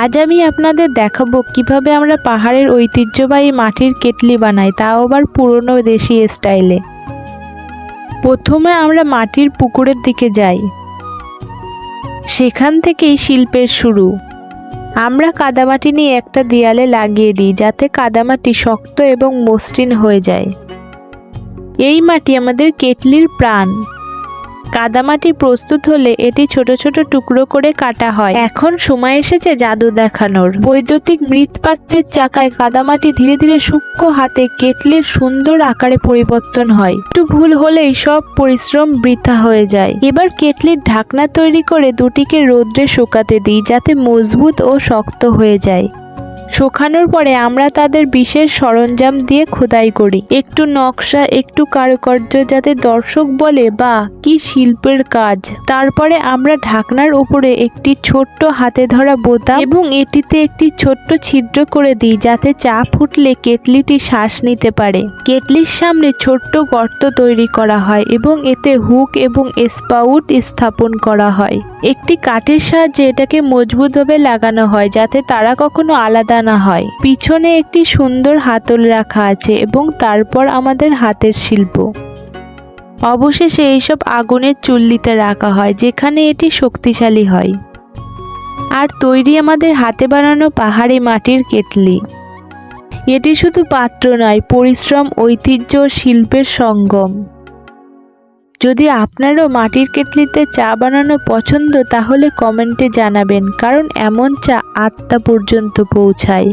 আজ আমি আপনাদের দেখাবো কিভাবে আমরা পাহাড়ের ঐতিহ্যবাহী মাটির কেটলি বানাই, তাও আবার পুরনো দেশি স্টাইলে। প্রথমে আমরা মাটির পুকুরের দিকে যাই, সেখান থেকেই শিল্পের শুরু। আমরা কাদামাটি নিয়ে একটা দেয়ালে লাগিয়ে দিই যাতে কাদামাটি শক্ত এবং মসৃণ হয়ে যায়। এই মাটি আমাদের কেটলির প্রাণ। কাদামাটি প্রস্তুত হলে এটি ছোট ছোট টুকরো করে কাটা হয়। এখন সময় এসেছে জাদু দেখানোর। বৈদ্যুতিক মৃৎপাত্রের চাকায় কাদামাটি ধীরে ধীরে সূক্ষ্ম হাতে কেটলির সুন্দর আকারে পরিবর্তন হয়। একটু ভুল হলেই সব পরিশ্রম বৃথা হয়ে যায়। এবার কেটলির ঢাকনা তৈরি করে দুটিকে রোদ্রে শুকাতে দিই যাতে মজবুত ও শক্ত হয়ে যায়। শুকানোর পরে আমরা তাদের বিশেষ সরঞ্জাম দিয়ে খোদাই করি। একটু নকশা, একটু কারুকার্য, যাতে দর্শক বলে বাহ কি শিল্পের কাজ। তারপরে আমরা ঢাকনার উপরে একটি ছোট্ট হাতে ধরা বোতাম এবং এটিতে একটি ছোট্ট ছিদ্র করে দিই যাতে চা ফুটলে কেটলিটি শ্বাস নিতে পারে। কেটলির সামনে ছোট্ট গর্ত তৈরি করা হয় এবং এতে হুক এবং স্পাউট স্থাপন করা হয়। একটি কাঠের সাহায্যে এটাকে মজবুতভাবে লাগানো হয় যাতে তারা কখনো আলাদা না হয়। পিছনে একটি সুন্দর হাতল রাখা আছে এবং তারপর আমাদের হাতের শিল্প। অবশেষে এইসব আগুনের চুল্লিতে রাখা হয় যেখানে এটি শক্তিশালী হয়। আর তৈরি আমাদের হাতে বানানো পাহাড়ি মাটির কেটলি। এটি শুধু পাত্র নয়, পরিশ্রম, ঐতিহ্য ও শিল্পের সঙ্গম। যদি আপনারও মাটির কেটলিতে চা বানানো পছন্দ তাহলে কমেন্টে জানাবেন, কারণ এমন চা আত্মা পর্যন্ত পৌঁছায়।